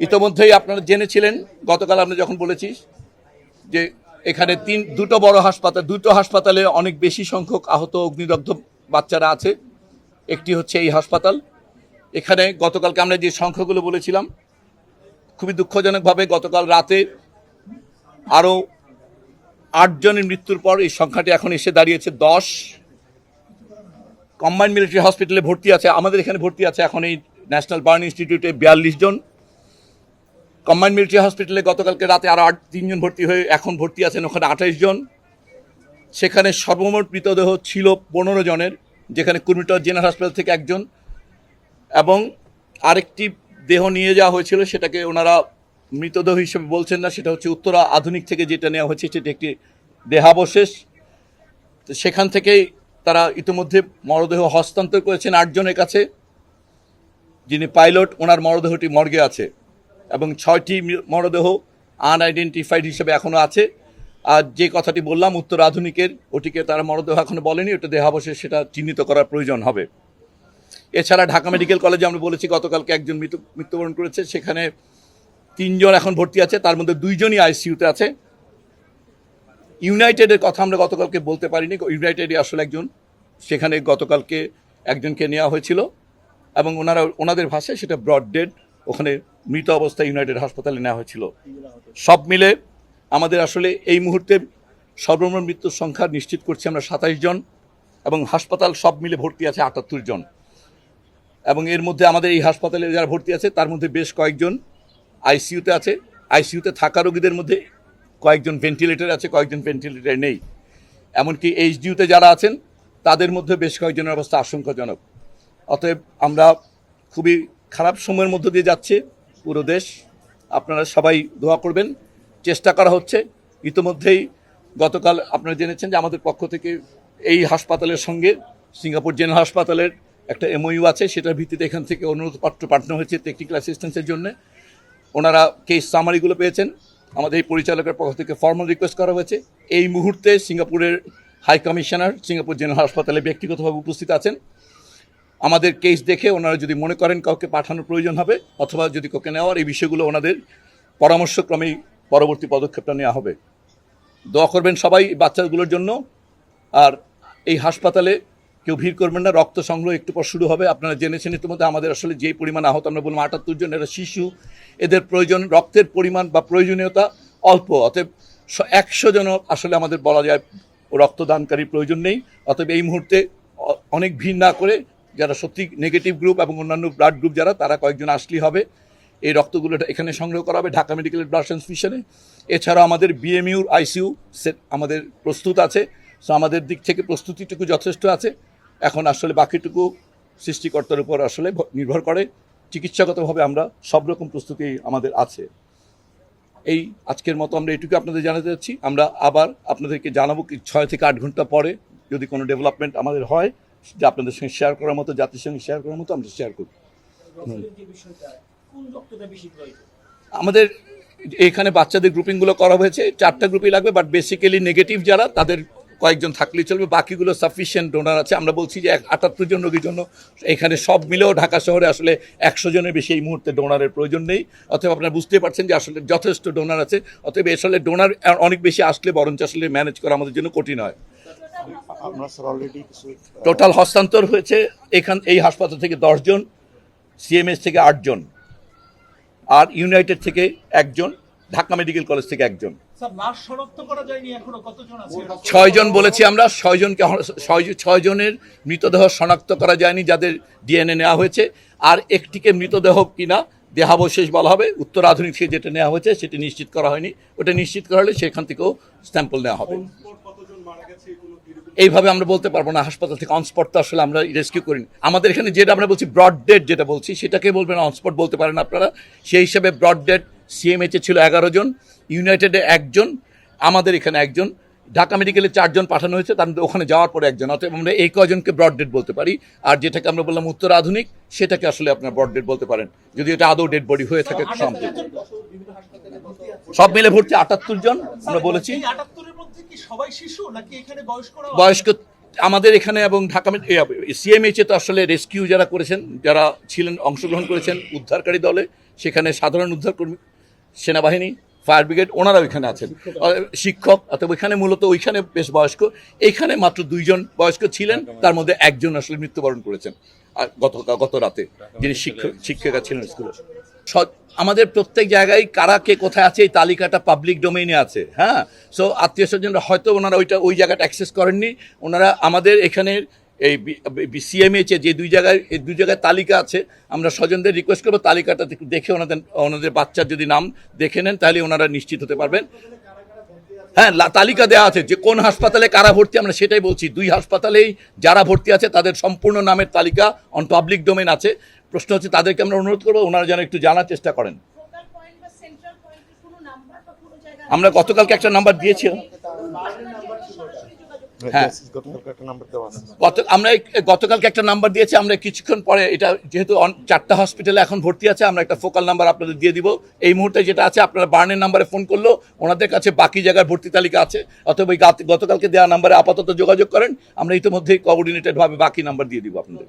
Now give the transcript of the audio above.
ইতোমধ্যেই আপনারা জেনেছিলেন গতকাল আমরা যখন বলেছি যে এখানে দুটো হাসপাতালে অনেক বেশি সংখ্যক আহত অগ্নিদগ্ধ বাচ্চারা আছে। একটি হচ্ছে এই হাসপাতাল। এখানে গতকালকে আমরা যে সংখ্যাগুলো বলেছিলাম, খুবই দুঃখজনকভাবে গতকাল রাতে আরও 8 জনের মৃত্যুর পর এই সংখ্যাটি এখন এসে দাঁড়িয়েছে 10। কম্বাইন্ড মিলিটারি হসপিটালে ভর্তি আছে, আমাদের এখানে ভর্তি আছে এখন এই ন্যাশনাল বার্ন ইনস্টিটিউটে 42 জন। কম্বাইন্ড মিলিটারি হসপিটালে গতকালকে রাতে আরও 3 জন ভর্তি হয়ে এখন ভর্তি আছেন ওখানে 28 জন। সেখানে সর্বমোট মৃতদেহ ছিল 15 জনের, যেখানে কুর্মিটোলা জেনারেল হাসপাতাল থেকে 1 জন এবং আরেকটি দেহ নিয়ে যাওয়া হয়েছিল, সেটাকে ওনারা মৃতদেহ হিসেবে বলছেন না, সেটা হচ্ছে উত্তরা আধুনিক থেকে যেটা নেওয়া হয়েছে সেটা একটি দেহাবশেষ। তো সেখান থেকেই তারা ইতিমধ্যে মরদেহ হস্তান্তর করেছেন 8 জনের কাছে। যিনি পাইলট ওনার মরদেহটি মর্গে আছে এবং 6টি মরদেহ আনআইডেন্টিফাইড হিসেবে এখনও আছে। আর যে কথাটি বললাম উত্তর আধুনিকের, ওটিকে তারা মরদেহ এখনও বলেনি, ওটা দেহাবশেষ, সেটা চিহ্নিত করার প্রয়োজন হবে। এছাড়া ঢাকা মেডিকেল কলেজে আমরা বলেছি গতকালকে 1 জন মৃত্যুবরণ করেছে, সেখানে 3 জন এখন ভর্তি আছে, তার মধ্যে 2 জনই আইসিইউতে আছে। ইউনাইটেডের কথা আমরা গতকালকে বলতে পারিনি, ইউনাইটেডই আসলে একজন, সেখানে গতকালকে একজনকে নেওয়া হয়েছিল এবং ওনাদের ভাষায় সেটা ব্রড ডেড, ওখানে মৃত অবস্থায় ইউনাইটেড হাসপাতালে নেওয়া হয়েছিল। সব মিলে আমাদের আসলে এই মুহূর্তে সর্বমোট মৃত্যুর সংখ্যা নিশ্চিত করছি আমরা 27 জন এবং হাসপাতাল সব মিলে ভর্তি আছে 78 জন। এবং এর মধ্যে আমাদের এই হাসপাতালে যারা ভর্তি আছে তার মধ্যে বেশ কয়েকজন আইসিইউতে আছে। আইসিইউতে থাকা রোগীদের মধ্যে কয়েকজন ভেন্টিলেটর আছে, কয়েকজন ভেন্টিলেটর নেই। এমনকি এইচডিইউতে যারা আছেন তাদের মধ্যে বেশ কয়েকজনের অবস্থা আশঙ্কাজনক। অতএব আমরা খুবই খারাপ সময়ের মধ্য দিয়ে যাচ্ছে পুরো দেশ। আপনারা সবাই দোয়া করবেন। চেষ্টা করা হচ্ছে। ইতিমধ্যেই গতকাল আপনারা জেনেছেন যে আমাদের পক্ষ থেকে এই হাসপাতালের সঙ্গে সিঙ্গাপুর জেনারেল হাসপাতালের একটা এমওইউ আছে, সেটার ভিত্তিতে এখান থেকে অনুরোধপত্র পাঠানো হয়েছে টেকনিক্যাল অ্যাসিস্ট্যান্সের জন্য। ওনারা কেস সামারিগুলো পেয়েছেন, আমাদের এই পরিচালকের পক্ষ থেকে ফর্মাল রিকোয়েস্ট করা হয়েছে। এই মুহূর্তে সিঙ্গাপুরের হাই কমিশনার সিঙ্গাপুর জেনারেল হাসপাতালে ব্যক্তিগতভাবে উপস্থিত আছেন। আমাদের কেস দেখে ওনারা যদি মনে করেন কাউকে পাঠানোর প্রয়োজন হবে অথবা যদি কাউকে নেওয়ার, এই বিষয়গুলো ওনাদের পরামর্শক্রমেই পরবর্তী পদক্ষেপটা নেওয়া হবে। দোয়া করবেন সবাই বাচ্চাগুলোর জন্য। আর এই হাসপাতালে কেউ ভিড় করবেন না, রক্ত সংগ্রহ একটু পর শুরু হবে। আপনারা জেনেছেন ইতিমধ্যে আমাদের আসলে যেই পরিমাণ আহত, আমরা বললাম 78 জন, এরা শিশু, এদের প্রয়োজন রক্তের পরিমাণ বা প্রয়োজনীয়তা অল্প। অতএব 100 জন আসলে আমাদের বলা যায় রক্তদানকারী প্রয়োজন নেই। অতএব এই মুহূর্তে অনেক ভিড় না করে যারা সত্যি নেগেটিভ গ্রুপ এবং অন্যান্য ব্লাড গ্রুপ যারা, তারা কয়েকজন আসলেই হবে। এই রক্তগুলো এখানে সংগ্রহ করা হবে ঢাকা মেডিকেলের ব্লাড ট্রান্সফিউশনে। এছাড়াও আমাদের বিএমইউর আইসিইউ সেট আমাদের প্রস্তুত আছে। সো আমাদের দিক থেকে প্রস্তুতিটুকু যথেষ্ট আছে। এখন আসলে বাকিটুকু সৃষ্টিকর্তার উপর আসলে নির্ভর করে। চিকিৎসাগতভাবে আমরা সব রকম প্রস্তুতি আমাদের আছে। এই আজকের মতো আমরা এটুকু আপনাদের জানাতে যাচ্ছি। আমরা আবার আপনাদেরকে জানাবো 6 থেকে 8 ঘন্টা পরে যদি কোনো ডেভেলপমেন্ট আমাদের হয়, যে আপনাদের সঙ্গে শেয়ার করার মতো, জাতির সঙ্গে শেয়ার করার মতো আমরা শেয়ার করব। আমাদের এখানে বাচ্চাদের গ্রুপিংগুলো করা হয়েছে, 4টা গ্রুপই লাগবে, বাট বেসিক্যালি নেগেটিভ যারা তাদের কয়েকজন থাকলেই চলবে, বাকিগুলো সাফিসিয়েন্ট ডোনার আছে। আমরা বলছি যে 78 জন রোগীর জন্য এখানে সব মিলেও ঢাকা শহরে আসলে 100 জনের বেশি এই মুহূর্তে ডোনারের প্রয়োজন নেই। অতএব আপনারা বুঝতে পারছেন যে আসলে যথেষ্ট ডোনার আছে। অতএব আসলে ডোনার অনেক বেশি আসলে বরঞ্চ আসলে ম্যানেজ করা আমাদের জন্য কঠিন হয়। টোটাল হস্তান্তর হয়েছে এই হাসপাতাল থেকে 10 জন, সিএমএস থেকে 8 জন, আর ইউনাইটেড থেকে 1 জন, ঢাকা মেডিকেল কলেজ থেকে 1 জন। 6 জন বলেছি আমরা। 6 জনের মৃতদেহ শনাক্ত করা যায়নি যাদের ডিএনএ নেওয়া হয়েছে। আর একটিকে মৃতদেহ কিনা দেহাবশেষ বলা হবে। উত্তর আধুনিক থেকে যেটা নেওয়া হয়েছে সেটি নিশ্চিত করা হয়নি, ওটা নিশ্চিত করা হলে সেখান থেকেও স্যাম্পল নেওয়া হবে। এইভাবে আমরা বলতে পারবো না হাসপাতাল থেকে অনস্পট তো আসলে আমরা রেস্কিউ করিনি। আমাদের এখানে যেটা আমরা বলছি ব্রড ডেড, যেটা বলছি সেটাকে বলবেন অনস্পট বলতে পারেন আপনারা। সেই হিসাবে ব্রড ডেড সিএমএইচে ছিল 11 জন, ইউনাইটেডে 1 জন, আমাদের এখানে 1 জন, ঢাকা মেডিকেলে 4 জন পাঠানো হয়েছে, তার মধ্যে ওখানে যাওয়ার পরে 1 জন। অতএব আমরা এই কজনকে ব্রড ডেড বলতে পারি। আর যেটাকে আমরা বললাম উত্তর আধুনিক, সেটাকে আসলে আপনার ব্রড ডেড বলতে পারেন, যদি এটা আদৌ ডেড বডি হয়ে থাকে। সব মিলে ভর্তি 78 জন আমরা বলেছি। বয়স্ক আমাদের এখানে এবং ঢাকা সিএমএইচে তো আসলে রেস্কিউ যারা করেছেন, যারা ছিলেন অংশগ্রহণ করেছেন উদ্ধারকারী দলে, সেখানে সাধারণ উদ্ধারকর্মী, সেনাবাহিনী, ফায়ার ব্রিগেড ওনারা ওইখানে আছেন, শিক্ষক, অথবা ওইখানে মূলত ওইখানে বেশ বয়স্ক, এইখানে মাত্র 2 জন বয়স্ক ছিলেন, তার মধ্যে একজন আসলে মৃত্যুবরণ করেছেন আর গত রাতে, যিনি শিক্ষিকা ছিলেন স্কুলে। আমাদের প্রত্যেক জায়গায় কারা কে কোথায় আছে এই তালিকাটা পাবলিক ডোমেইনে আছে। হ্যাঁ, সো আত্মীয় স্বজনরা হয়তো ওনারা ওই জায়গাটা অ্যাক্সেস করেননি, ওনারা আমাদের এখানে এই সিএমএইচে যে দুই জায়গায় তালিকা আছে, আমরা স্বজনদের রিকোয়েস্ট করবো তালিকাটা দেখে ওনাদের বাচ্চার যদি নাম দেখে নেন তাহলে ওনারা নিশ্চিত হতে পারবেন। হ্যাঁ, তালিকা দেওয়া আছে যে কোন হাসপাতালে কারা ভর্তি, আমরা সেটাই বলছি। 2 হাসপাতালেই যারা ভর্তি আছে তাদের সম্পূর্ণ নামের তালিকা অন পাবলিক ডোমেন আছে। প্রশ্ন হচ্ছে তাদেরকে আমরা অনুরোধ করবো ওনারা যেন একটু জানার চেষ্টা করেন। আমরা গতকালকে একটা নাম্বার দিয়েছিলাম, হ্যাঁ আমরা গতকালকে একটা নাম্বার দিয়েছি। আমরা কিছুক্ষণ পরে এটা যেহেতু 4টা হসপিটালে এখন ভর্তি আছে, আমরা একটা ফোকাল নাম্বার আপনাদের দিয়ে দিব। এই মুহূর্তে যেটা আছে আপনারা বার্নের নাম্বারে ফোন করলেও ওনাদের কাছে বাকি জায়গার ভর্তি তালিকা আছে, অথবা গতকালকে দেওয়া নাম্বারে আপাতত যোগাযোগ করেন, আমরা ইতিমধ্যেই কোঅর্ডিনেটেড ভাবে বাকি নাম্বার দিয়ে দিব আপনাদের।